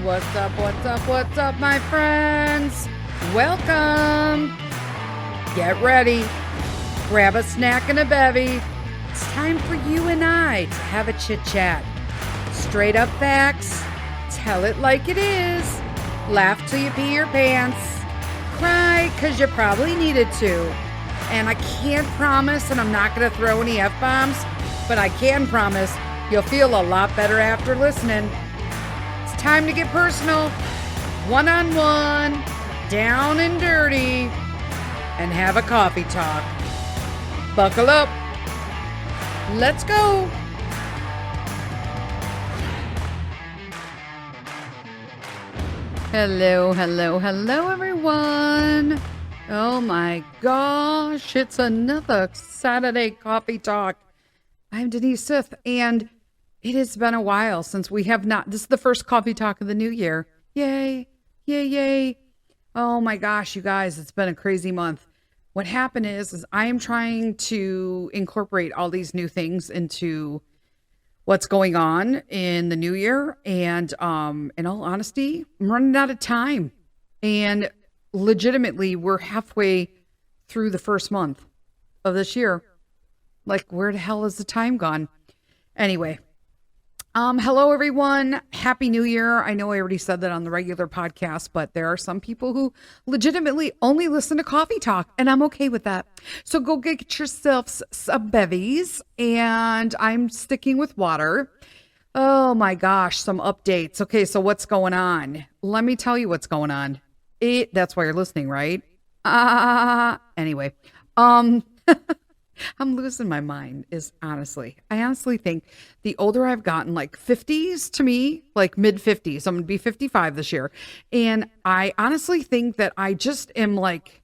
What's up, what's up, what's up, my friends? Welcome. Get ready. Grab a snack and a bevy. It's time for you and I to have a chit-chat. Straight up facts. Tell it like it is. Laugh till you pee your pants. Cry because you probably needed to. And I can't promise, and I'm not going to throw any F-bombs, but I can promise you'll feel a lot better after listening. It's time to get personal, one-on-one, down and dirty, and have a coffee talk. Buckle up. Let's go. Hello, hello, hello, everyone. Oh my gosh, it's another Saturday coffee talk. I'm Denise Sith, and it has been a while since we have not. This is the first coffee talk of the new year. Yay, yay, yay. Oh my gosh, you guys, it's been a crazy month. What happened is I am trying to incorporate all these new things into what's going on in the new year. And in all honesty, I'm running out of time. And legitimately, we're halfway through the first month of this year. Like, where the hell is the time gone? Anyway, hello, everyone. Happy New Year. I know I already said that on the regular podcast, but there are some people who legitimately only listen to coffee talk, and I'm okay with that. So go get yourselves some bevies, and I'm sticking with water. Oh my gosh, some updates. Okay, so what's going on? Let me tell you what's going on. That's why you're listening, right? Anyway, I'm losing my mind I honestly think the older I've gotten, like 50s to me, like mid 50s, I'm going to be 55 this year. And I honestly think that I just am like,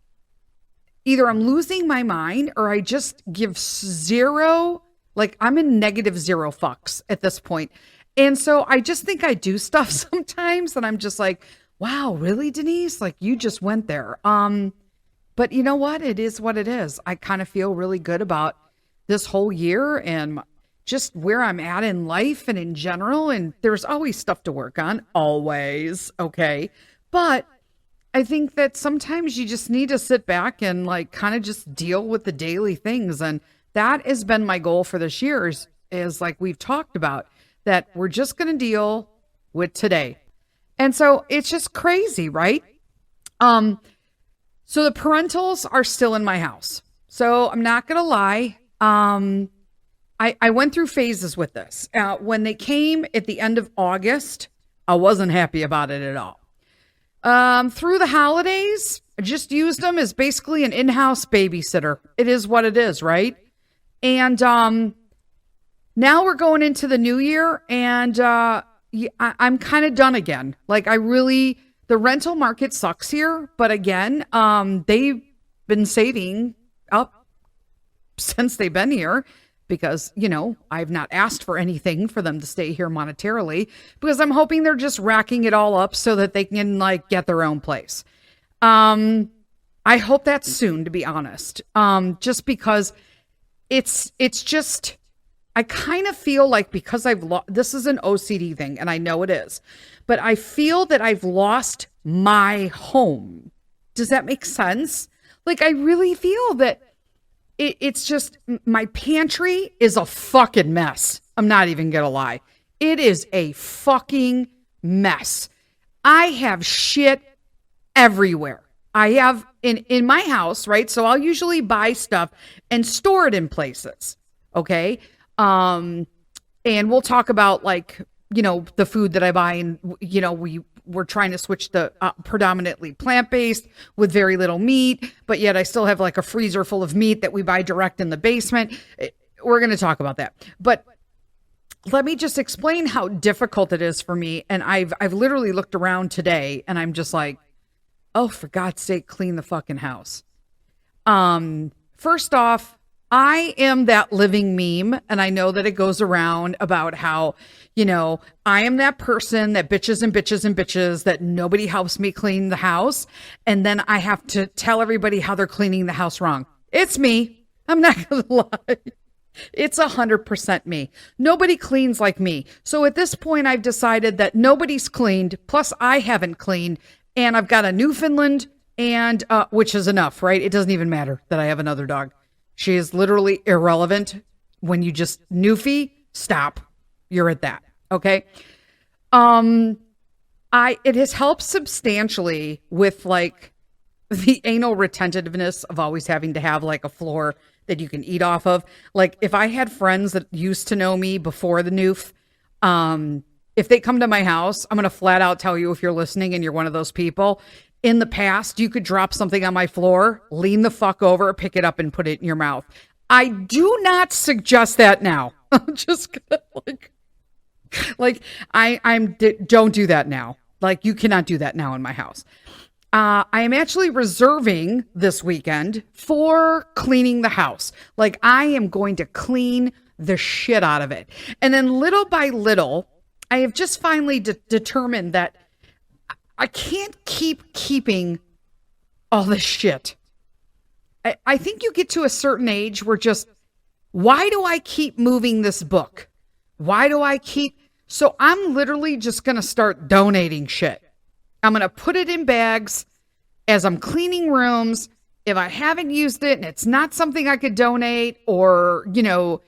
either I'm losing my mind or I just give zero, like I'm in negative zero fucks at this point. And so I just think I do stuff sometimes and I'm just like, wow, really, Denise? Like you just went there. But you know what? It is what it is. I kind of feel really good about this whole year and just where I'm at in life and in general. And there's always stuff to work on, always. Okay. But I think that sometimes you just need to sit back and like kind of just deal with the daily things. And that has been my goal for this year is like we've talked about, that we're just going to deal with today. And so it's just crazy, right? So the parentals are still in my house. So I'm not going to lie. I went through phases with this. When they came at the end of August, I wasn't happy about it at all. Through the holidays, I just used them as basically an in-house babysitter. It is what it is, right? And now we're going into the new year, and I'm kind of done again. Like the rental market sucks here, but again, they've been saving up since they've been here because, you know, I've not asked for anything for them to stay here monetarily because I'm hoping they're just racking it all up so that they can like get their own place. I hope that's soon, to be honest. Just because it's just, I kind of feel like because this is an OCD thing and I know it is, but I feel that I've lost my home. Does that make sense? Like, I really feel that it's just, my pantry is a fucking mess. I'm not even gonna lie. It is a fucking mess. I have shit everywhere. I have in my house, right? So I'll usually buy stuff and store it in places. Okay. And we'll talk about like, you know, the food that I buy, and you know, we're trying to switch the predominantly plant-based with very little meat, but yet I still have like a freezer full of meat that we buy direct in the basement. We're going to talk about that, but let me just explain how difficult it is for me. And I've literally looked around today and I'm just like, oh, for God's sake, clean the fucking house. First off, I am that living meme, and I know that it goes around about how, you know, I am that person that bitches and bitches and bitches that nobody helps me clean the house, and then I have to tell everybody how they're cleaning the house wrong. It's me. I'm not gonna lie. It's 100% me. Nobody cleans like me. So at this point, I've decided that nobody's cleaned, plus I haven't cleaned, and I've got a Newfoundland, and which is enough, right? It doesn't even matter that I have another dog. She is literally irrelevant. When you just Newfie, stop. You're at that, okay? It has helped substantially with like the anal retentiveness of always having to have like a floor that you can eat off of. Like if I had friends that used to know me before the noof, if they come to my house, I'm going to flat out tell you, if you're listening and you're one of those people, in the past, you could drop something on my floor, lean the fuck over, pick it up and put it in your mouth. I do not suggest that now. I'm just gonna don't do that now. Like you cannot do that now in my house. I am actually reserving this weekend for cleaning the house. Like I am going to clean the shit out of it. And then little by little, I have just finally determined that I can't keep keeping all this shit. I think you get to a certain age where just, why do I keep moving this book? Why do I keep... So I'm literally just going to start donating shit. I'm going to put it in bags as I'm cleaning rooms. If I haven't used it and it's not something I could donate, or, you know,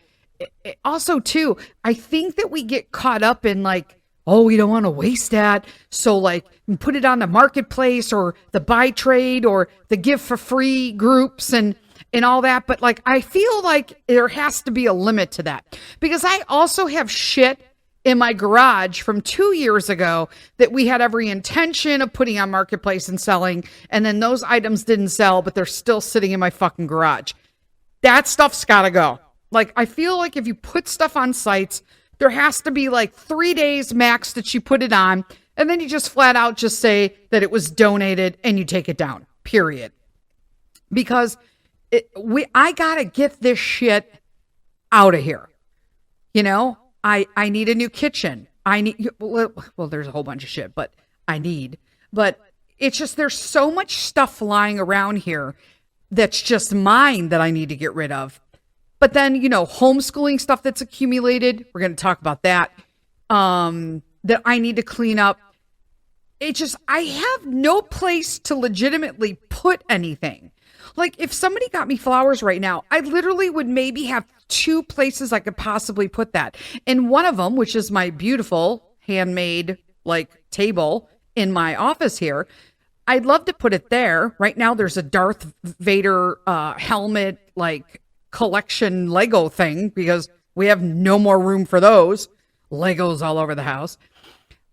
also too, I think that we get caught up in like, oh, we don't want to waste that. So like put it on the marketplace or the buy trade or the give for free groups and all that. But like, I feel like there has to be a limit to that, because I also have shit in my garage from 2 years ago that we had every intention of putting on marketplace and selling. And then those items didn't sell, but they're still sitting in my fucking garage. That stuff's gotta go. Like, I feel like if you put stuff on sites, there has to be like 3 days max that you put it on. And then you just flat out just say that it was donated and you take it down, period. Because I gotta get this shit out of here. You know, I need a new kitchen. Well, there's a whole bunch of shit, but it's just, there's so much stuff lying around here that's just mine that I need to get rid of. But then, you know, homeschooling stuff that's accumulated, we're going to talk about that, that I need to clean up. It just, I have no place to legitimately put anything. Like, if somebody got me flowers right now, I literally would maybe have 2 places I could possibly put that. And one of them, which is my beautiful handmade, like, table in my office here, I'd love to put it there. Right now, there's a Darth Vader helmet, like, collection Lego thing, because we have no more room for those Legos all over the house.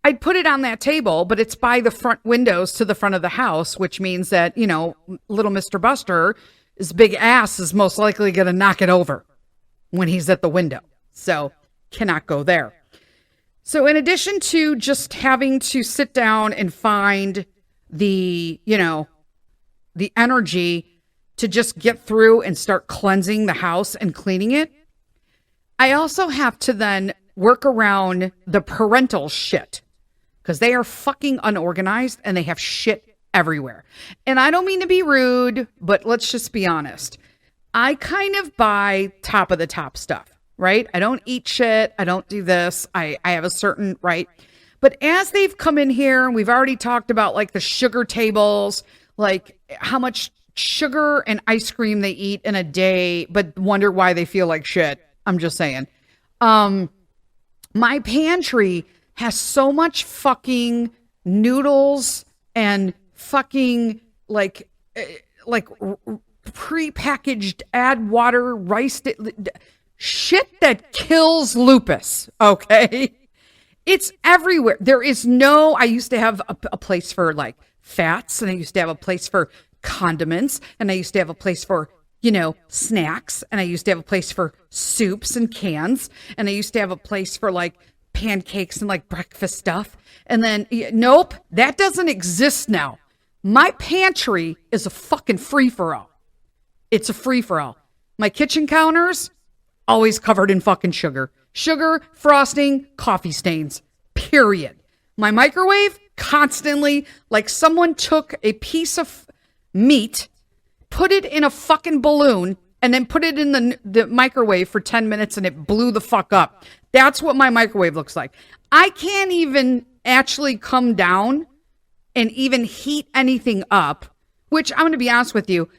I'd put it on that table, but it's by the front windows to the front of the house, which means that, you know, little Mr. Buster, his big ass is most likely going to knock it over when he's at the window. So cannot go there. So in addition to just having to sit down and find the, you know, the energy to just get through and start cleansing the house and cleaning it, I also have to then work around the parental shit, because they are fucking unorganized and they have shit everywhere. And I don't mean to be rude, but let's just be honest. I kind of buy top of the top stuff, right? I don't eat shit. I don't do this. I have a certain, right? But as they've come in here, and we've already talked about like the sugar tables, like how much sugar and ice cream they eat in a day, but wonder why they feel like shit. I'm just saying. My pantry has so much fucking noodles and fucking like prepackaged add water rice shit that kills lupus. Okay. It's everywhere. There is no, I used to have a place for like fats, and I used to have a place for condiments, and I used to have a place for, you know, snacks, and I used to have a place for soups and cans, and I used to have a place for like pancakes and like breakfast stuff. And then, nope, that doesn't exist now. My pantry is a fucking free-for-all. It's a free-for-all. My kitchen counters, always covered in fucking sugar. Sugar, frosting, coffee stains, period. My microwave, constantly, like someone took a piece of meat, put it in a fucking balloon, and then put it in the microwave for 10 minutes and it blew the fuck up. That's what my microwave looks like. I can't even actually come down and even heat anything up, which I'm going to be honest with you,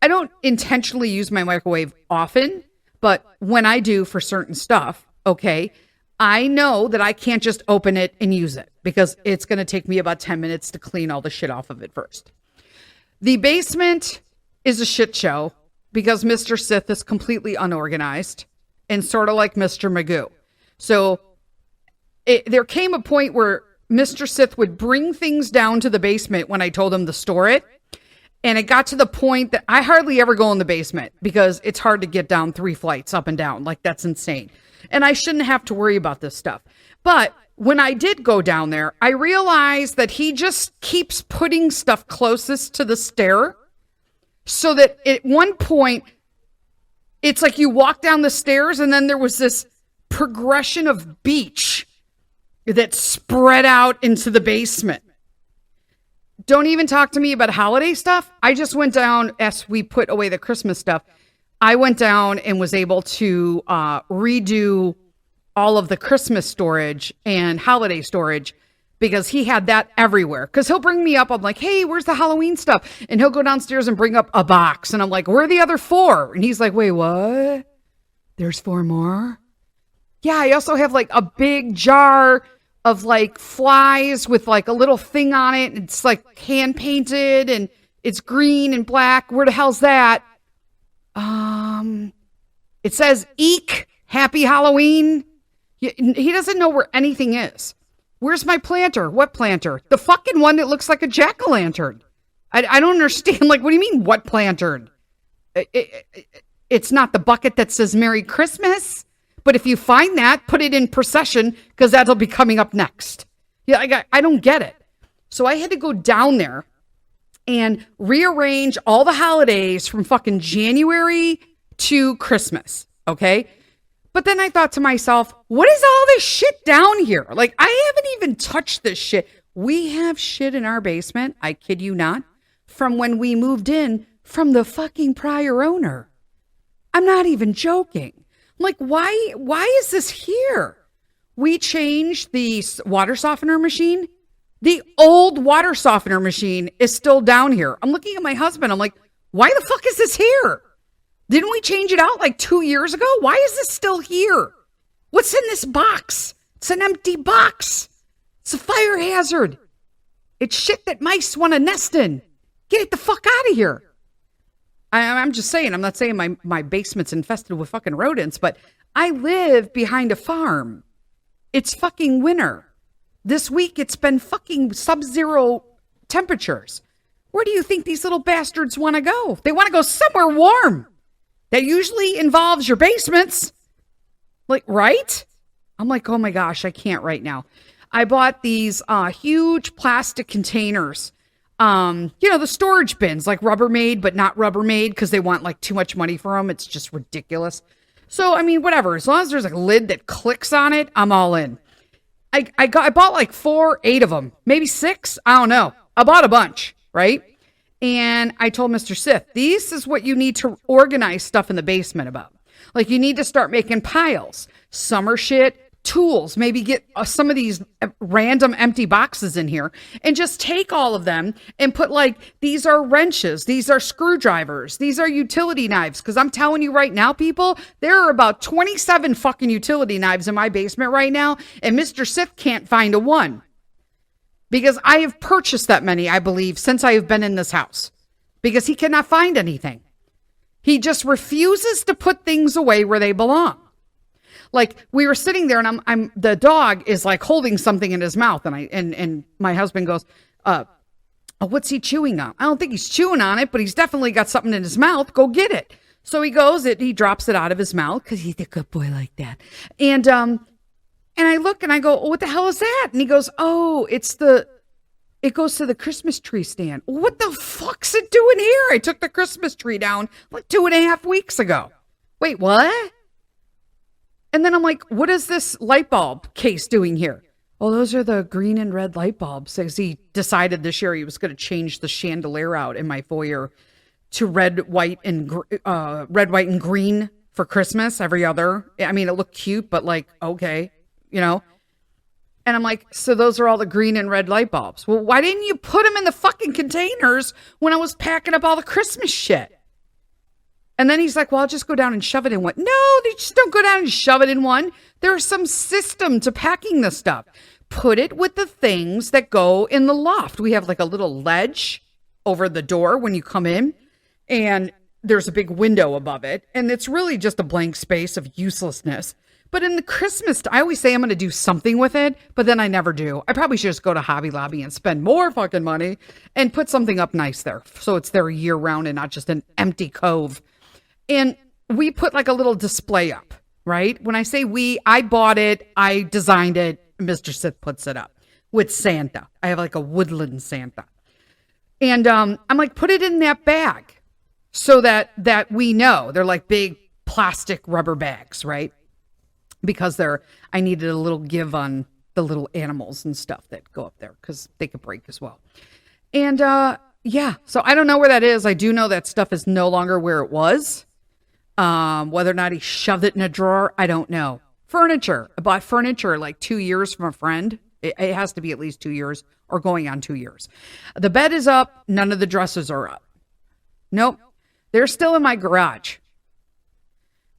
I don't intentionally use my microwave often, but when I do for certain stuff, okay, I know that I can't just open it and use it because it's going to take me about 10 minutes to clean all the shit off of it first. The basement is a shit show because Mr. Sith is completely unorganized and sort of like Mr. Magoo. So there came a point where Mr. Sith would bring things down to the basement when I told him to store it. And it got to the point that I hardly ever go in the basement because it's hard to get down 3 flights up and down. Like, that's insane. And I shouldn't have to worry about this stuff. But when I did go down there, I realized that he just keeps putting stuff closest to the stair so that at one point, it's like you walk down the stairs and then there was this progression of beach that spread out into the basement. Don't even talk to me about holiday stuff. I just went down as we put away the Christmas stuff. I went down and was able to redo all of the Christmas storage and holiday storage because he had that everywhere. Because he'll bring me up. I'm like, hey, where's the Halloween stuff? And he'll go downstairs and bring up a box. And I'm like, where are the other 4? And he's like, wait, what? There's 4 more? Yeah, I also have like a big jar of like flies with like a little thing on it. It's like hand painted and it's green and black. Where the hell's that? It says Eek, Happy Halloween. He doesn't know where anything is. Where's my planter? What planter? The fucking one that looks like a jack-o'-lantern. I don't understand. Like, what do you mean, what planter? It's not the bucket that says Merry Christmas. But if you find that, put it in procession because that'll be coming up next. Yeah, I don't get it. So I had to go down there and rearrange all the holidays from fucking January to Christmas. Okay. But then I thought to myself, what is all this shit down here? Like, I haven't even touched this shit. We have shit in our basement, I kid you not, from when we moved in from the fucking prior owner. I'm not even joking. I'm like, why is this here? We changed the water softener machine. The old water softener machine is still down here. I'm looking at my husband. I'm like, why the fuck is this here? Didn't we change it out like 2 years ago? Why is this still here? What's in this box? It's an empty box. It's a fire hazard. It's shit that mice want to nest in. Get it the fuck out of here. I'm just saying, I'm not saying my basement's infested with fucking rodents, but I live behind a farm. It's fucking winter. This week it's been fucking sub-zero temperatures. Where do you think these little bastards want to go? They want to go somewhere warm. That usually involves your basements. Like, right? I'm like, oh my gosh, I can't right now. I bought these huge plastic containers. The storage bins, like Rubbermaid, but not Rubbermaid because they want like too much money for them. It's just ridiculous. So, I mean, whatever. As long as there's a lid that clicks on it, I'm all in. I bought like 8 of them, maybe 6. I don't know. I bought a bunch, right? And I told Mr. Sith, this is what you need to organize stuff in the basement about. Like, you need to start making piles, summer shit, tools, maybe get some of these random empty boxes in here and just take all of them and put like, these are wrenches, these are screwdrivers, these are utility knives. Cause I'm telling you right now, people, there are about 27 fucking utility knives in my basement right now. And Mr. Sith can't find a one because I have purchased that many, I believe, since I have been in this house because he cannot find anything. He just refuses to put things away where they belong. Like, we were sitting there and I'm the dog is like holding something in his mouth and my husband goes, what's he chewing on? I don't think he's chewing on it, but he's definitely got something in his mouth. Go get it. So he goes, he drops it out of his mouth because he's a good boy like that. And I look and I go, what the hell is that? And he goes, it goes to the Christmas tree stand. What the fuck's it doing here? I took the Christmas tree down like 2.5 weeks ago. Wait, what? And then I'm like, what is this light bulb case doing here? Oh, those are the green and red light bulbs. As he decided this year he was going to change the chandelier out in my foyer to red, white, and green for Christmas every other. I mean, it looked cute, but like, okay, you know. And I'm like, so those are all the green and red light bulbs. Well, why didn't you put them in the fucking containers when I was packing up all the Christmas shit? And then he's like, well, I'll just go down and shove it in one. No, they just don't go down and shove it in one. There's some system to packing this stuff. Put it with the things that go in the loft. We have like a little ledge over the door when you come in, and there's a big window above it. And it's really just a blank space of uselessness. But in the Christmas, I always say I'm going to do something with it, but then I never do. I probably should just go to Hobby Lobby and spend more fucking money and put something up nice there. So it's there year round and not just an empty cove. And we put like a little display up, right? When I say we, I bought it, I designed it, Mr. Sith puts it up with Santa. I have like a woodland Santa. And I'm like, put it in that bag so that we know. They're like big plastic rubber bags, right? Because I needed a little give on the little animals and stuff that go up there because they could break as well. And yeah, so I don't know where that is. I do know that stuff is no longer where it was. Whether or not he shoved it in a drawer, I don't know. Furniture. I bought furniture like 2 years from a friend. It has to be at least 2 years or going on 2 years. The bed is up. None of the dressers are up. Nope. They're still in my garage.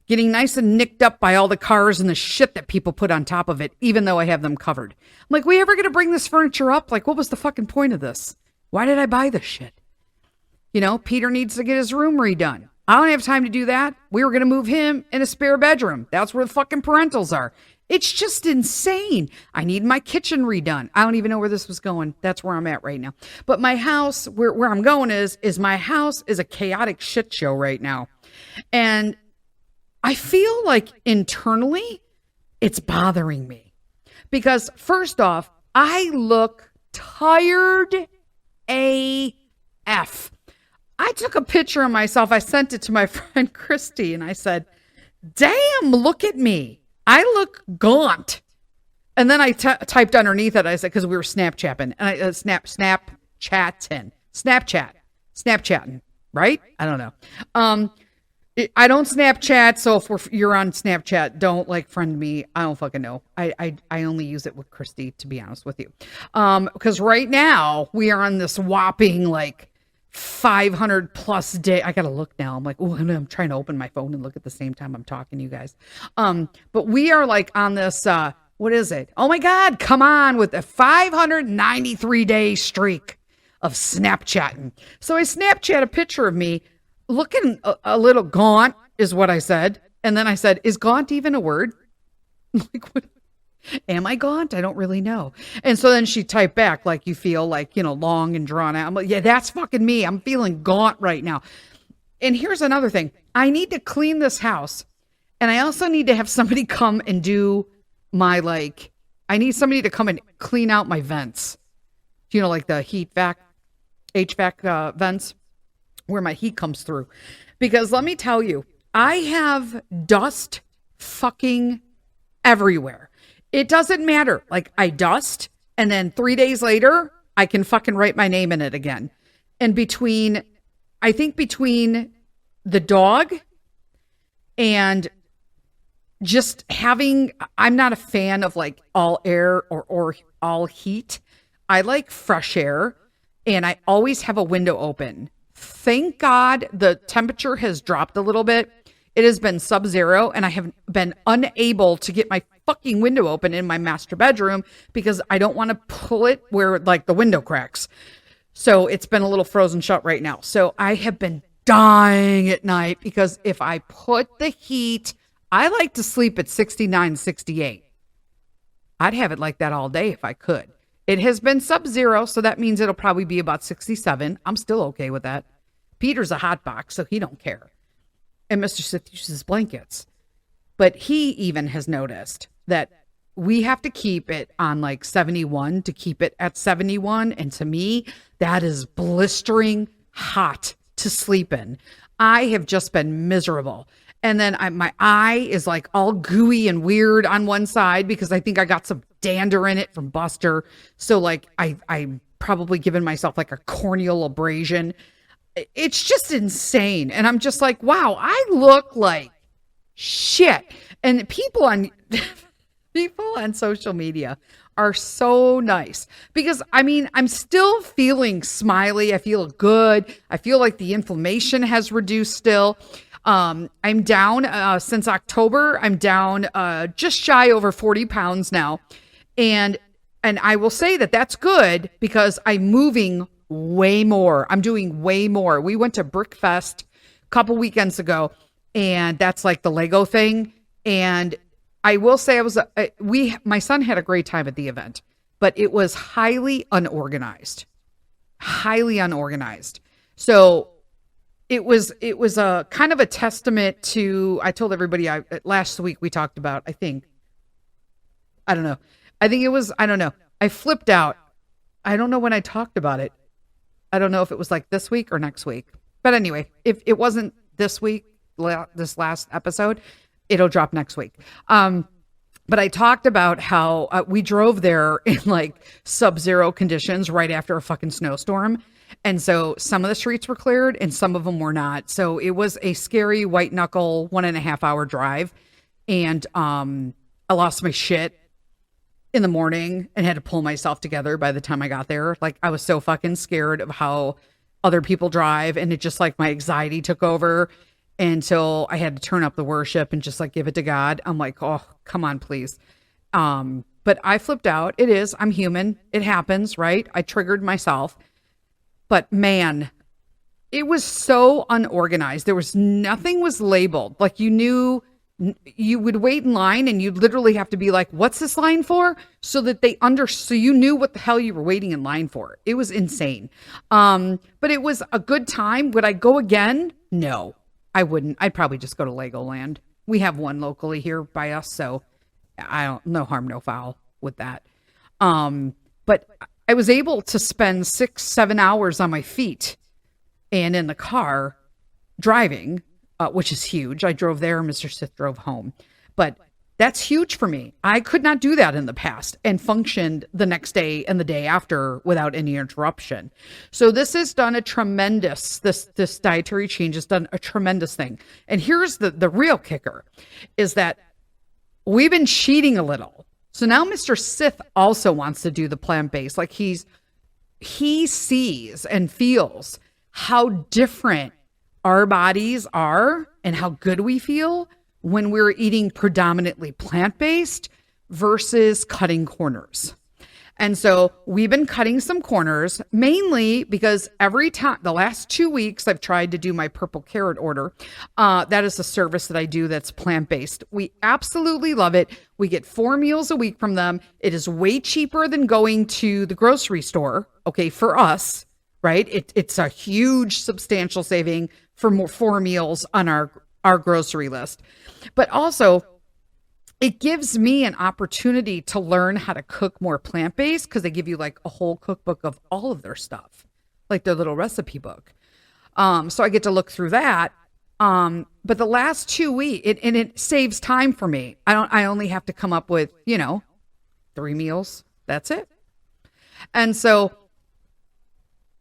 Getting nice and nicked up by all the cars and the shit that people put on top of it, even though I have them covered. I'm like, we ever going to bring this furniture up? Like, what was the fucking point of this? Why did I buy this shit? You know, Peter needs to get his room redone. I don't have time to do that. We were going to move him in a spare bedroom. That's where the fucking parentals are. It's just insane. I need my kitchen redone. I don't even know where this was going. That's where I'm at right now. But my house, where I'm going is my house is a chaotic shit show right now. And I feel like internally it's bothering me. Because first off, I look tired AF. I took a picture of myself. I sent it to my friend Christy and I said, damn, look at me. I look gaunt. And then I typed underneath it. I said, because we were Snapchatting. And I Snapchatting, right? I don't know. I don't Snapchat. So if you're on Snapchat, don't like friend me. I don't fucking know. I only use it with Christy, to be honest with you. Because right now we are on this whopping like 500 plus day. I gotta look now. I'm like, oh, I'm trying to open my phone and look at the same time I'm talking to you guys. But we are like on this, what is it? Oh my God, come on, with a 593 day streak of Snapchatting. So I Snapchat a picture of me looking a little gaunt is what I said. And then I said, is gaunt even a word? Like, what? Am I gaunt? I don't really know. And so then she typed back, like, you feel like, you know, long and drawn out. I'm like, yeah, that's fucking me. I'm feeling gaunt right now. And here's another thing. I need to clean this house. And I also need to have somebody come and do my, like, I need somebody to come and clean out my vents. You know, like the HVAC vents where my heat comes through. Because let me tell you, I have dust fucking everywhere. It doesn't matter. Like, I dust, and then 3 days later, I can fucking write my name in it again. And I think between the dog and just I'm not a fan of like all air or all heat. I like fresh air, and I always have a window open. Thank God the temperature has dropped a little bit. It has been sub-zero, and I have been unable to get my fucking window open in my master bedroom because I don't want to pull it where like the window cracks. So it's been a little frozen shut right now. So I have been dying at night because if I put the heat, I like to sleep at 69, 68. I'd have it like that all day if I could. It has been sub-zero, so that means it'll probably be about 67. I'm still okay with that. Peter's a hot box, so he don't care. And Mr. Sith uses blankets. But he even has noticed that we have to keep it on like 71 to keep it at 71. And to me, that is blistering hot to sleep in. I have just been miserable. And then my eye is like all gooey and weird on one side because I think I got some dander in it from Buster. So like I'm probably giving myself like a corneal abrasion. it's just insane. And I'm just like, wow, I look like shit. And people on social media are so nice because I mean, I'm still feeling smiley. I feel good. I feel like the inflammation has reduced still. I'm down since October. I'm down just shy over 40 pounds now. And I will say that that's good because I'm moving way more. I'm doing way more. We went to Brickfest a couple weekends ago, and that's like the Lego thing. And I will say my son had a great time at the event, but it was highly unorganized. So it was a kind of a testament to, I told everybody last week we talked about, I think I flipped out. I don't know when I talked about it. I don't know if it was like this week or next week. But anyway, if it wasn't this week, this last episode, it'll drop next week. But I talked about how we drove there in like sub-zero conditions right after a fucking snowstorm. And so some of the streets were cleared and some of them were not. So it was a scary white knuckle 1.5 hour drive. And I lost my shit in the morning and had to pull myself together by the time I got there. Like I was so fucking scared of how other people drive, and it just like my anxiety took over until I had to turn up the worship and just like give it to God. I'm like, oh, come on, please. But I flipped out. I'm human. It happens, right? I triggered myself. But man, it was so unorganized. Nothing was labeled. Like you knew you would wait in line and you'd literally have to be like, what's this line for? So that so you knew what the hell you were waiting in line for. It was insane. But it was a good time. Would I go again? No, I wouldn't. I'd probably just go to Legoland. We have one locally here by us. So no harm, no foul with that. But I was able to spend 6-7 hours on my feet and in the car driving, which is huge. I drove there, Mr. Sith drove home. But that's huge for me. I could not do that in the past and functioned the next day and the day after without any interruption. So this has done this dietary change has done a tremendous thing. And here's the real kicker is that we've been cheating a little. So now Mr. Sith also wants to do the plant-based. Like he sees and feels how different our bodies are and how good we feel when we're eating predominantly plant-based versus cutting corners. And so we've been cutting some corners, mainly because every time, the last 2 weeks, I've tried to do my purple carrot order. That is a service that I do that's plant-based. We absolutely love it. We get 4 meals a week from them. It is way cheaper than going to the grocery store, okay, for us, right? It's a huge, substantial saving for 4 meals on our grocery list. But also, it gives me an opportunity to learn how to cook more plant-based because they give you like a whole cookbook of all of their stuff, like their little recipe book. So I get to look through that. But the last 2 weeks, it saves time for me. I only have to come up with, 3 meals. That's it. And so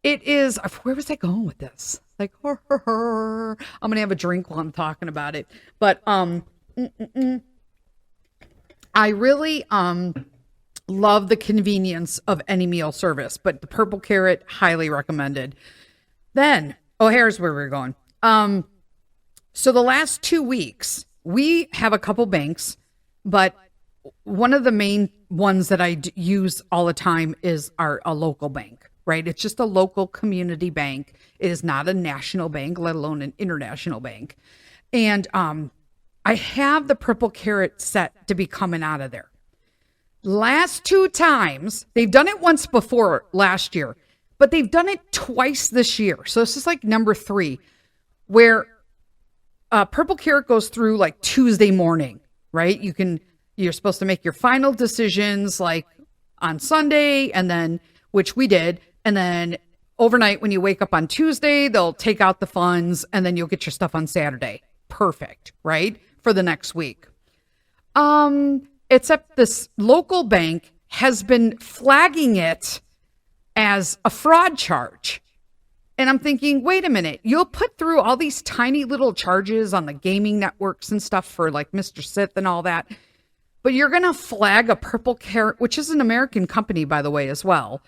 it is, where was I going with this? Like, I'm going to have a drink while I'm talking about it. But, I really love the convenience of any meal service, but the purple carrot, highly recommended. Then, here's where we're going. So the last 2 weeks, we have a couple banks, but one of the main ones that I use all the time is a local bank, right? It's just a local community bank. It is not a national bank, let alone an international bank. And I have the purple carrot set to be coming out of there. Last 2 times, they've done it once before last year, but they've done it twice this year. So this is like number 3, where purple carrot goes through like Tuesday morning, right? You're supposed to make your final decisions like on Sunday, and then, which we did, and then overnight when you wake up on Tuesday, they'll take out the funds, and then you'll get your stuff on Saturday. Perfect, right? For the next week. Except this local bank has been flagging it as a fraud charge. And I'm thinking, wait a minute, you'll put through all these tiny little charges on the gaming networks and stuff for like Mr. Sith and all that. But you're going to flag a Purple Carrot, which is an American company, by the way, as well.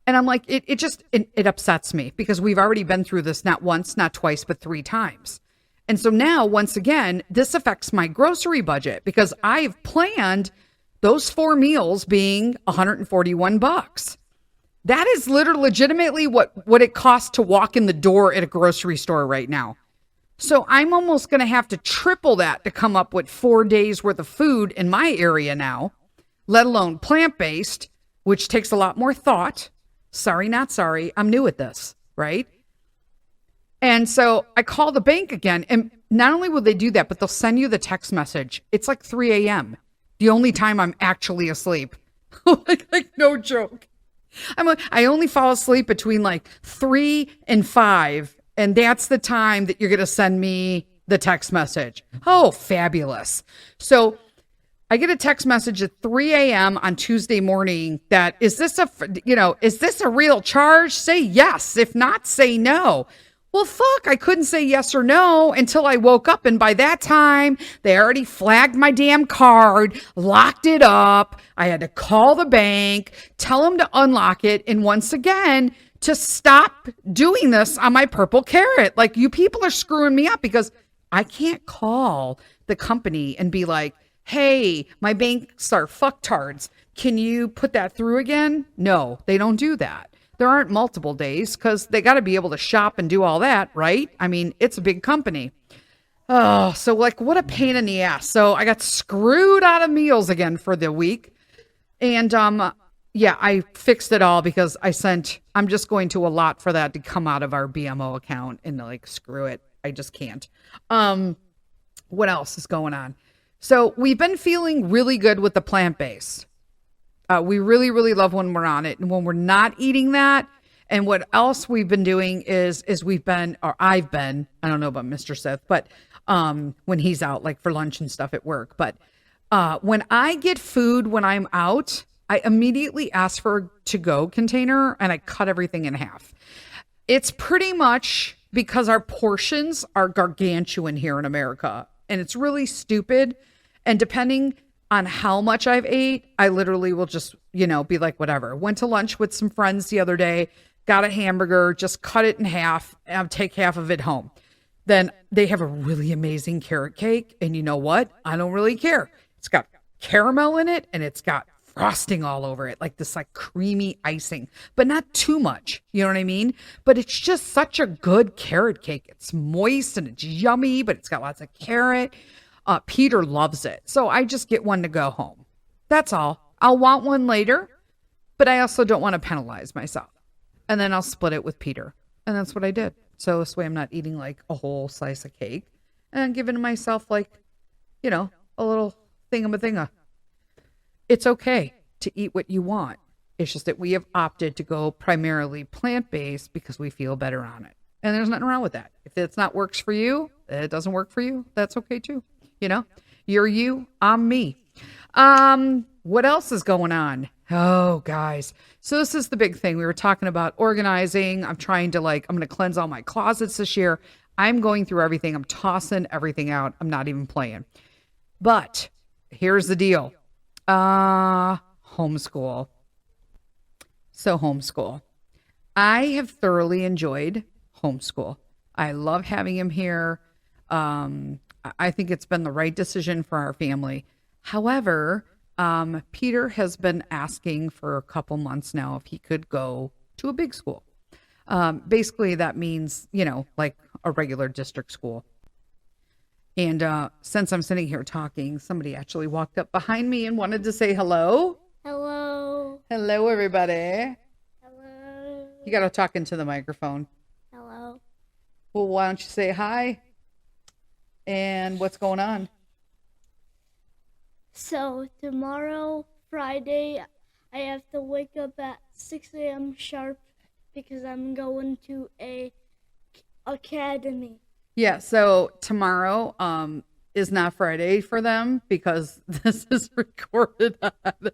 And I'm like, it upsets me because we've already been through this not once, not twice, but 3 times. And so now, once again, this affects my grocery budget because I've planned those 4 meals being $141. That is literally legitimately what it costs to walk in the door at a grocery store right now. So I'm almost going to have to triple that to come up with 4 days worth of food in my area now, let alone plant-based, which takes a lot more thought. Sorry, not sorry. I'm new at this, right? And so I call the bank again, and not only will they do that, but they'll send you the text message. It's like 3 a.m., the only time I'm actually asleep. like no joke. I only fall asleep between like 3 and 5, and that's the time that you're going to send me the text message. Oh, fabulous. So I get a text message at 3 a.m. on Tuesday morning that, is this a real charge? Say yes. If not, say no. Well, fuck, I couldn't say yes or no until I woke up. And by that time, they already flagged my damn card, locked it up. I had to call the bank, tell them to unlock it. And once again, to stop doing this on my Purple Carrot. Like, you people are screwing me up because I can't call the company and be like, hey, my banks are fucktards. Can you put that through again? No, they don't do that. There aren't multiple days because they got to be able to shop and do all that, right? I mean, it's a big company. Oh, so like what a pain in the ass. So I got screwed out of meals again for the week. And yeah, I fixed it all because I'm just going to allot for that to come out of our BMO account and like, screw it. I just can't. What else is going on? So we've been feeling really good with the plant-based. We really, really love when we're on it. And when we're not eating that, and what else we've been doing is I've been, I don't know about Mr. Sith, but when he's out, like for lunch and stuff at work. But when I get food when I'm out, I immediately ask for a to-go container and I cut everything in half. It's pretty much because our portions are gargantuan here in America. And it's really stupid. And depending on how much I've ate, I literally will just, be like, whatever. Went to lunch with some friends the other day, got a hamburger, just cut it in half, and I'll take half of it home. Then they have a really amazing carrot cake. And you know what? I don't really care. It's got caramel in it and it's got frosting all over it, like this like creamy icing, but not too much. You know what I mean? But it's just such a good carrot cake. It's moist and it's yummy, but it's got lots of carrot. Peter loves it. So I just get one to go home. That's all. I'll want one later, but I also don't want to penalize myself. And then I'll split it with Peter. And that's what I did. So this way I'm not eating like a whole slice of cake and I'm giving myself like, a little thingamathinga. It's okay to eat what you want. It's just that we have opted to go primarily plant-based because we feel better on it. And there's nothing wrong with that. If it's not works for you, it doesn't work for you. That's okay too. You're you, I'm me. What else is going on? Oh, guys. So this is the big thing. We were talking about organizing. I'm trying to I'm going to cleanse all my closets this year. I'm going through everything. I'm tossing everything out. I'm not even playing. But here's the deal. Homeschool. So homeschool. I have thoroughly enjoyed homeschool. I love having him here. I think it's been the right decision for our family. However, Peter has been asking for a couple months now if he could go to a big school. Basically, that means, like a regular district school. And since I'm sitting here talking, somebody actually walked up behind me and wanted to say hello. Hello. Hello, everybody. Hello. You got to talk into the microphone. Hello. Well, why don't you say hi? And what's going on? So tomorrow, Friday, I have to wake up at 6 a.m. sharp because I'm going to a academy. Yeah, so tomorrow is not Friday for them because this is recorded ahead of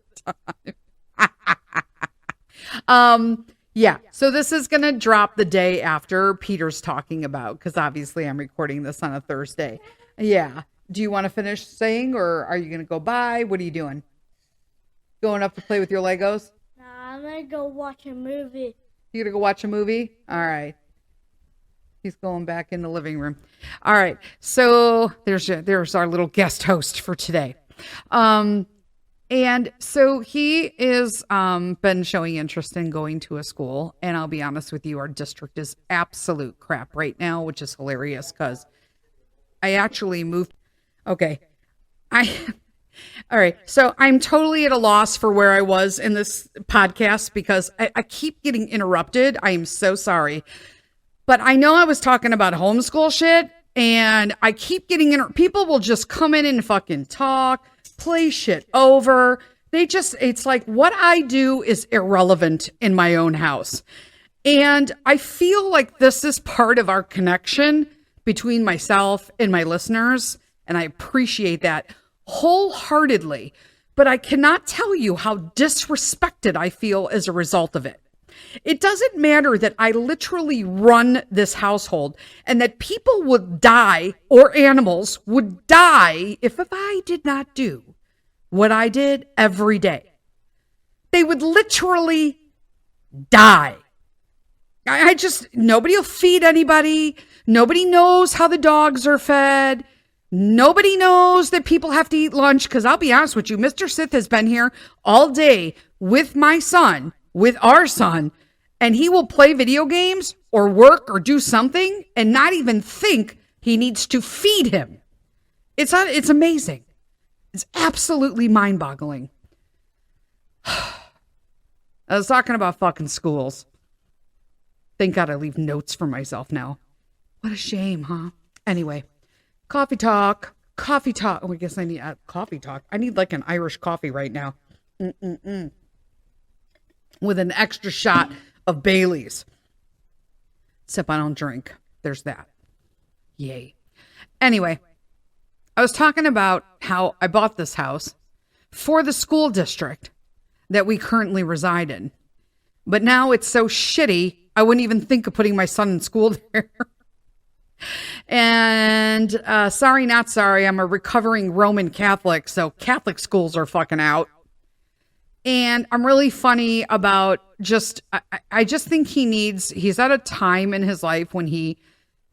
time. Yeah. So this is going to drop the day after Peter's talking about, because obviously I'm recording this on a Thursday. Yeah. Do you want to finish saying, or are you going to go by? What are you doing? Going up to play with your Legos? Nah, I'm gonna go watch a movie. You going to go watch a movie? All right. He's going back in the living room. All right. So there's our little guest host for today. And so he is been showing interest in going to a school. And I'll be honest with you, our district is absolute crap right now, which is hilarious because I actually moved. Okay. All right. So I'm totally at a loss for where I was in this podcast because I keep getting interrupted. I am so sorry. But I know I was talking about homeschool shit and I keep getting people will just come in and fucking talk, play shit over. It's like what I do is irrelevant in my own house. And I feel like this is part of our connection between myself and my listeners. And I appreciate that wholeheartedly. But I cannot tell you how disrespected I feel as a result of it. It doesn't matter that I literally run this household and that people would die or animals would die if I did not do what I did every day. They would literally die. Nobody will feed anybody. Nobody knows how the dogs are fed. Nobody knows that people have to eat lunch because I'll be honest with you, Mr. Sith has been here all day with my son, with our son, and he will play video games or work or do something and not even think he needs to feed him. It's amazing. It's absolutely mind-boggling. I was talking about fucking schools. Thank God I leave notes for myself now. What a shame, huh? Anyway, coffee talk. Oh, I guess I need coffee talk. I need like an Irish coffee right now. With an extra shot of Bailey's. Except I don't drink. There's that. Yay. Anyway, I was talking about how I bought this house for the school district that we currently reside in. But now it's so shitty, I wouldn't even think of putting my son in school there. And sorry, not sorry, I'm a recovering Roman Catholic, so Catholic schools are fucking out. And I'm really funny about I just think he's at a time in his life when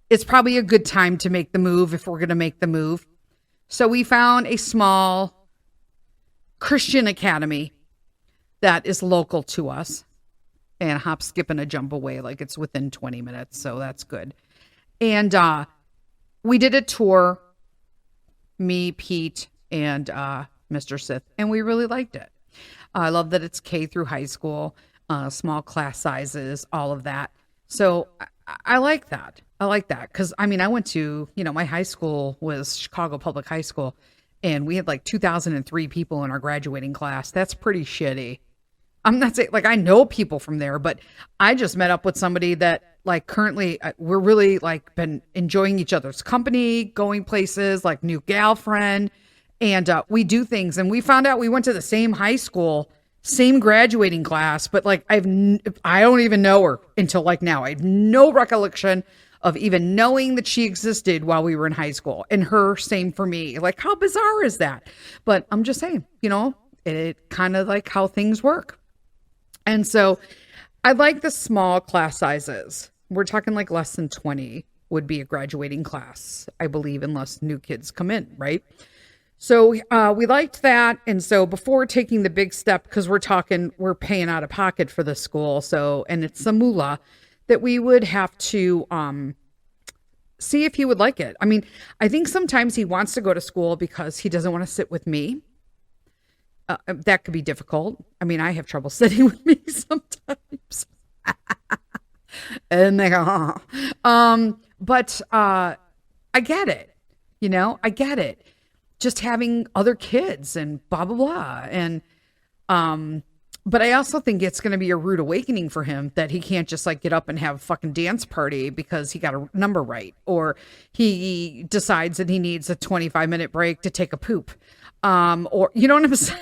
it's probably a good time to make the move if we're going to make the move. So we found a small Christian academy that is local to us and hop, skip, and a jump away. Like it's within 20 minutes. So that's good. And we did a tour, me, Pete, and Mr. Sith, and we really liked it. I love that it's K through high school, small class sizes, all of that. So I like that. I like that because, I mean, I went to, my high school was Chicago Public High School, and we had like 2,003 people in our graduating class. That's pretty shitty. I'm not saying, like, I know people from there, but I just met up with somebody that, like, currently we're really, like, been enjoying each other's company, going places, like, new gal friend. And we do things, and we found out we went to the same high school, same graduating class, but like I don't even know her until like now. I have no recollection of even knowing that she existed while we were in high school, and her same for me. Like, how bizarre is that? But I'm just saying, it kind of like how things work. And so I like the small class sizes. We're talking like less than 20 would be a graduating class, I believe, unless new kids come in, right? So we liked that. And so before taking the big step, because we're paying out of pocket for the school. So, and it's a moolah that we would have to see if he would like it. I mean, I think sometimes he wants to go to school because he doesn't want to sit with me. That could be difficult. I mean, I have trouble sitting with me sometimes. And they go, but I get it. I get it. Just having other kids and blah, blah, blah. And, but I also think it's going to be a rude awakening for him that he can't just like get up and have a fucking dance party because he got a number right. Or he decides that he needs a 25-minute break to take a poop. Or, you know what I'm saying?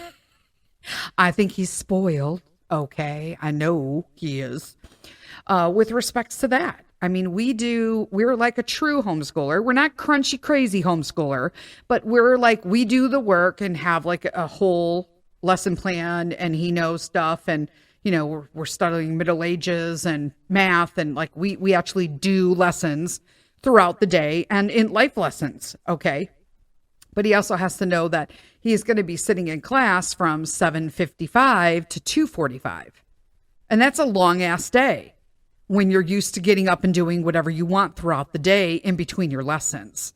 I think he's spoiled. Okay. I know he is. With respects to that, I mean, we're like a true homeschooler. We're not crunchy, crazy homeschooler, but we're like, we do the work and have like a whole lesson plan, and he knows stuff. And, we're studying Middle Ages and math. And like, we actually do lessons throughout the day and in life lessons. Okay. But he also has to know that he's going to be sitting in class from 7:55 to 2:45. And that's a long ass day when you're used to getting up and doing whatever you want throughout the day in between your lessons.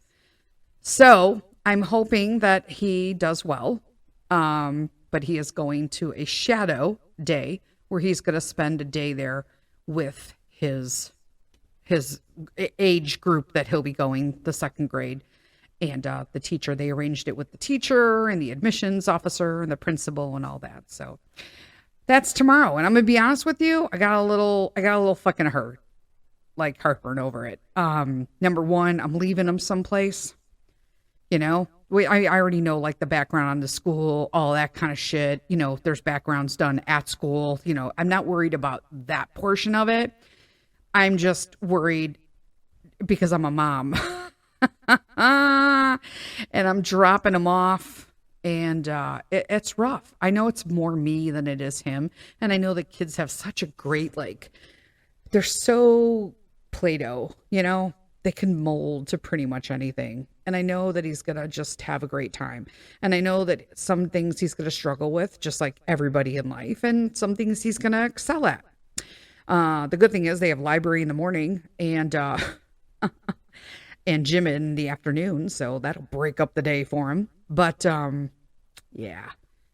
So I'm hoping that he does well. But he is going to a shadow day where he's going to spend a day there with his age group that he'll be going, the second grade. And the teacher, they arranged it with the teacher and the admissions officer and the principal and all that. So that's tomorrow. And I'm going to be honest with you. I got a little fucking heartburn over it. Number one, I'm leaving him someplace, I already know like the background on the school, all that kind of shit. There's backgrounds done at school. I'm not worried about that portion of it. I'm just worried because I'm a mom and I'm dropping him off. And it's rough. I know it's more me than it is him. And I know that kids have such a great, they're so Play-Doh, they can mold to pretty much anything. And I know that he's going to just have a great time. And I know that some things he's going to struggle with, just like everybody in life. And some things he's going to excel at. The good thing is they have library in the morning and gym in the afternoon. So that'll break up the day for him. But yeah,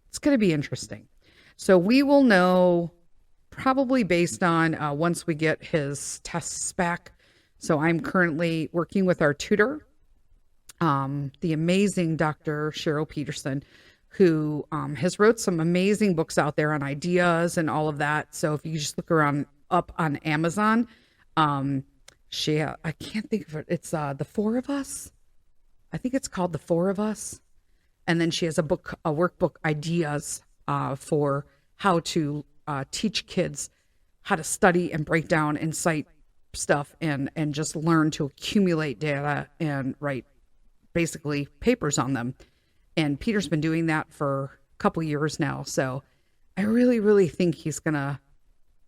it's going to be interesting. So we will know probably based on once we get his tests back. So I'm currently working with our tutor, the amazing Dr. Cheryl Peterson, who has wrote some amazing books out there on ideas and all of that. So if you just look around up on Amazon, I can't think of it. It's The Four of Us. I think it's called The Four of Us. And then she has a workbook ideas for how to teach kids how to study and break down and cite stuff and just learn to accumulate data and write basically papers on them. And Peter's been doing that for a couple years now. So I really, really think he's going to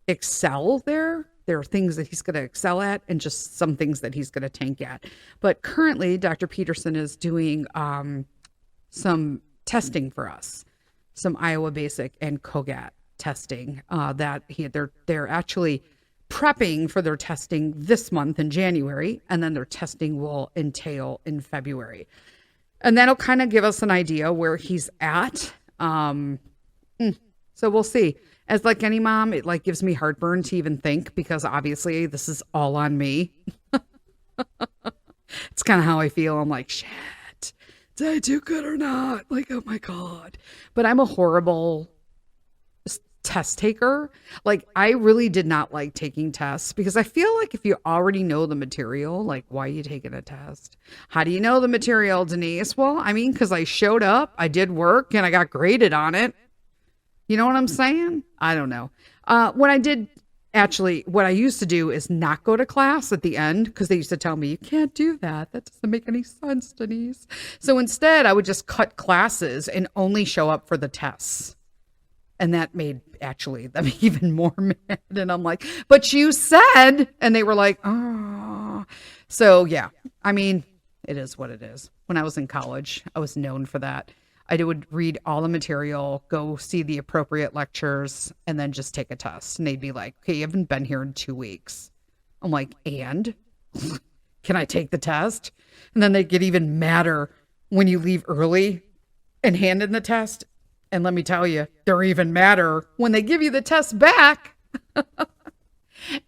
excel there. There are things that he's going to excel at and just some things that he's going to tank at. But currently, Dr. Peterson is doing some testing for us, some Iowa Basic and COGAT testing they're actually prepping for their testing this month in January, and then their testing will entail in February. And that'll kind of give us an idea where he's at. So we'll see. As like any mom, it like gives me heartburn to even think because obviously this is all on me. It's kind of how I feel. I'm like, shit, did I do good or not? Like, oh my God. But I'm a horrible test taker. Like, I really did not like taking tests because I feel like if you already know the material, like, why are you taking a test? How do you know the material, Denise? Well, I mean, because I showed up, I did work, and I got graded on it. You know what I'm saying? I don't know. What I used to do is not go to class at the end because they used to tell me, you can't do that. That doesn't make any sense, Denise. So instead, I would just cut classes and only show up for the tests. And that made actually them even more mad. And I'm like, but you said, and they were like, oh. So yeah, I mean, it is what it is. When I was in college, I was known for that. I would read all the material, go see the appropriate lectures, and then just take a test. And they'd be like, okay, you haven't been here in 2 weeks. I'm like, and? Can I take the test? And then they get even madder when you leave early and hand in the test. And let me tell you, they're even madder when they give you the test back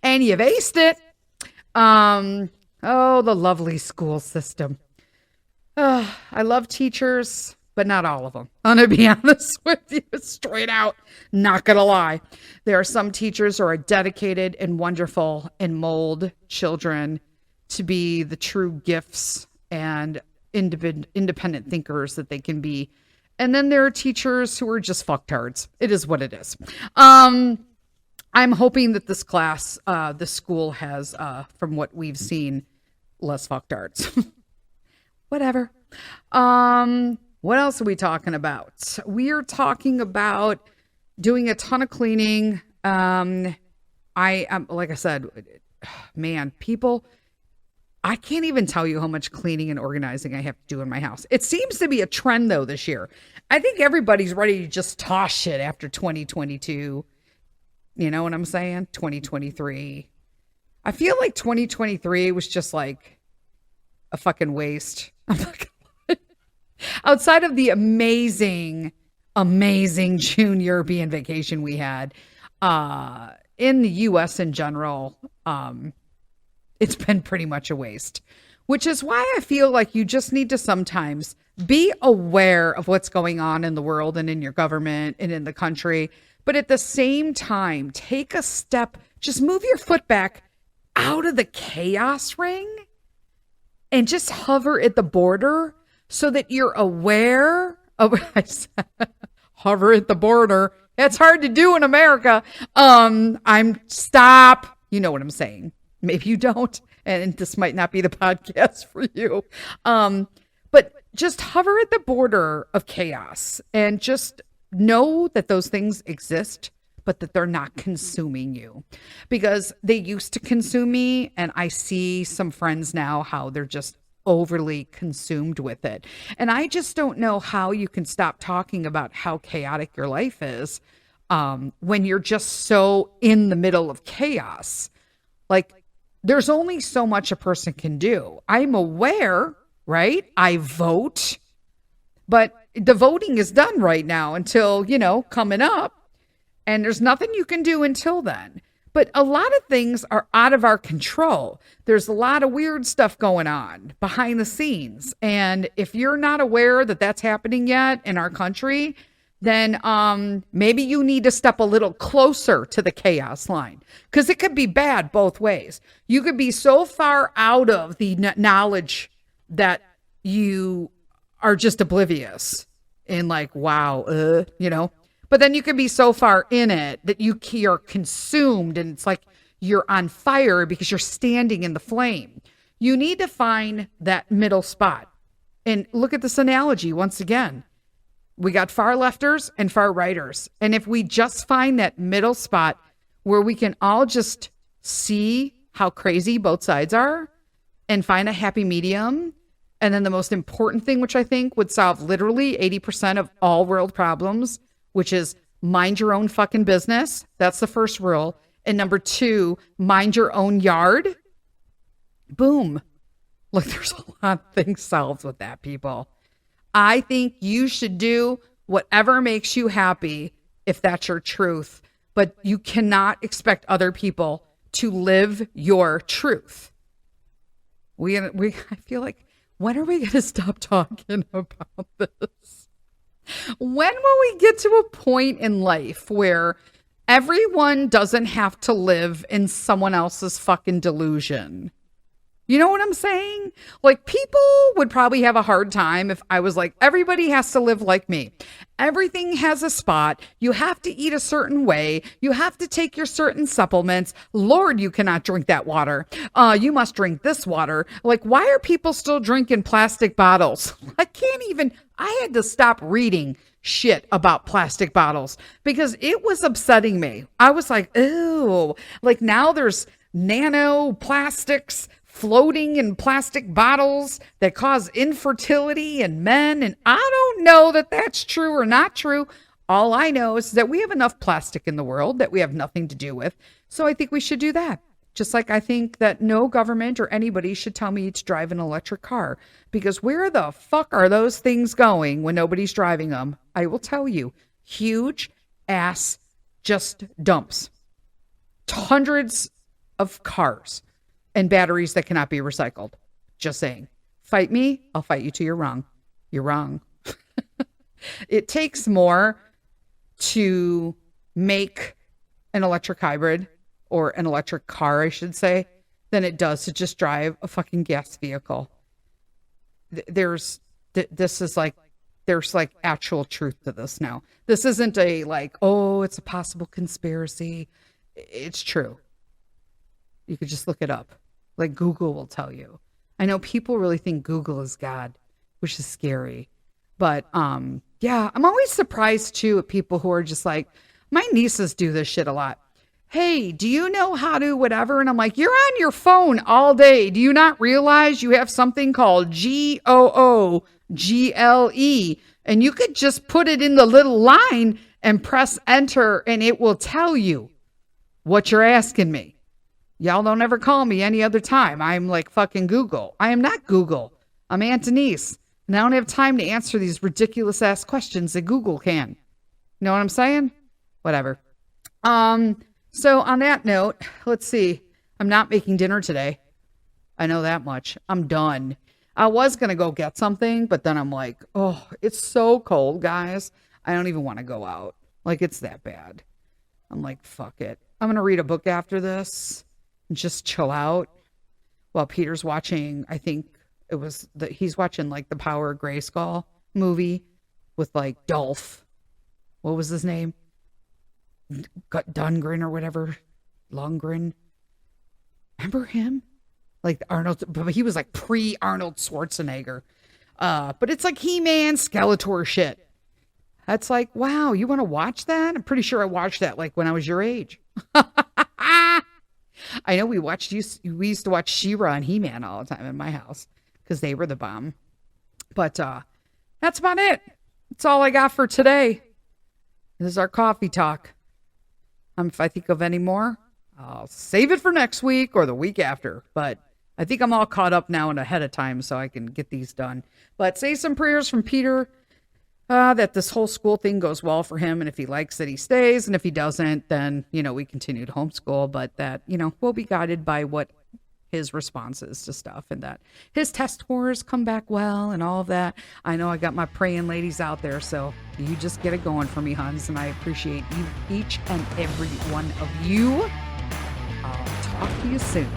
and you've aced it. Oh, the lovely school system. I love teachers, but not all of them. I'm going to be honest with you, straight out. Not going to lie. There are some teachers who are dedicated and wonderful and mold children to be the true gifts and independent thinkers that they can be. And then there are teachers who are just fucktards. It is what it is. I'm hoping that this class, the school has, from what we've seen, less fucktards. Whatever. What else are we talking about? We are talking about doing a ton of cleaning. Like I said, man, people, I can't even tell you how much cleaning and organizing I have to do in my house. It seems to be a trend though this year. I think everybody's ready to just toss shit after 2022. You know what I'm saying? 2023. I feel like 2023 was just like a fucking waste. I'm not gonna lie. Outside of the amazing June European vacation we had, in the US in general, it's been pretty much a waste, which is why I feel like you just need to sometimes be aware of what's going on in the world and in your government and in the country. But at the same time, take a step, just move your foot back out of the chaos ring and just hover at the border so that you're aware of, hover at the border. It's hard to do in America. Stop. You know what I'm saying. Maybe you don't. And this might not be the podcast for you. But just hover at the border of chaos and just know that those things exist, but that they're not consuming you, because they used to consume me. And I see some friends now, how they're just overly consumed with it. And I just don't know how you can stop talking about how chaotic your life is, when you're just so in the middle of chaos. Like, there's only so much a person can do. I'm aware, right? I vote, but the voting is done right now until, coming up. And there's nothing you can do until then. But a lot of things are out of our control. There's a lot of weird stuff going on behind the scenes. And if you're not aware that that's happening yet in our country, then maybe you need to step a little closer to the chaos line, because it could be bad both ways. You could be so far out of the knowledge that you are just oblivious and like, wow, but then you could be so far in it that you're consumed, and it's like you're on fire because you're standing in the flame. You need to find that middle spot. And look at this analogy once again. We got far lefters and far righters. And if we just find that middle spot where we can all just see how crazy both sides are and find a happy medium. And then the most important thing, which I think would solve literally 80% of all world problems, which is mind your own fucking business. That's the first rule. And number 2, mind your own yard. Boom. Look, there's a lot of things solved with that, people. I think you should do whatever makes you happy if that's your truth, but you cannot expect other people to live your truth. I feel like, when are we going to stop talking about this? When will we get to a point in life where everyone doesn't have to live in someone else's fucking delusion? You know what I'm saying? Like, people would probably have a hard time if I was like, everybody has to live like me. Everything has a spot. You have to eat a certain way. You have to take your certain supplements. Lord, you cannot drink that water. You must drink this water. Like, why are people still drinking plastic bottles? I had to stop reading shit about plastic bottles because it was upsetting me. I was like, ew. Like, now there's nanoplastics floating in plastic bottles that cause infertility in men. And I don't know that that's true or not true. All I know is that we have enough plastic in the world that we have nothing to do with. So I think we should do that. Just like I think that no government or anybody should tell me to drive an electric car, because where the fuck are those things going when nobody's driving them? I will tell you, huge ass just dumps. Hundreds of cars and batteries that cannot be recycled. Just saying. Fight me, I'll fight you till you're wrong. You're wrong. It takes more to make an electric hybrid, or an electric car, I should say, than it does to just drive a fucking gas vehicle. This is like there's like actual truth to this now. This isn't a like, oh, it's a possible conspiracy. It's true. You could just look it up. Like Google will tell you. I know people really think Google is God, which is scary. But yeah, I'm always surprised too at people who are just like, my nieces do this shit a lot. Hey, do you know how to whatever? And I'm like, you're on your phone all day. Do you not realize you have something called GOOGLE? And you could just put it in the little line and press enter and it will tell you what you're asking me. Y'all don't ever call me any other time. I'm like fucking Google. I am not Google. I'm Aunt Denise. And I don't have time to answer these ridiculous ass questions that Google can. You know what I'm saying? Whatever. So on that note, let's see. I'm not making dinner today. I know that much. I'm done. I was going to go get something, but then I'm like, oh, it's so cold, guys. I don't even want to go out. Like, it's that bad. I'm like, fuck it. I'm going to read a book after this and just chill out while Peter's watching, I think he's watching like the Power of Grayskull movie with like Dolph. What was his name? Dungren or whatever. Lundgren. Remember him? Like Arnold, but he was like pre-Arnold Schwarzenegger. But it's like He-Man Skeletor shit. That's like, wow, you want to watch that? I'm pretty sure I watched that like when I was your age. I know we used to watch She-Ra and He-Man all the time in my house because they were the bomb. But that's about it. That's all I got for today. This is our coffee talk. If I think of any more, I'll save it for next week or the week after. But I think I'm all caught up now and ahead of time so I can get these done. But say some prayers from Peter that this whole school thing goes well for him. And if he likes it, he stays. And if he doesn't, then, we continue to homeschool. But that, we'll be guided by what his responses to stuff and that his test scores come back well and all of that. I know I got my praying ladies out there, so you just get it going for me, huns, and I appreciate you, each and every one of you. I'll talk to you soon.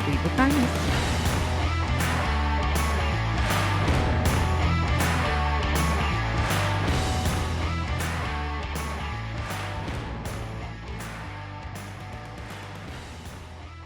Leave with kindness.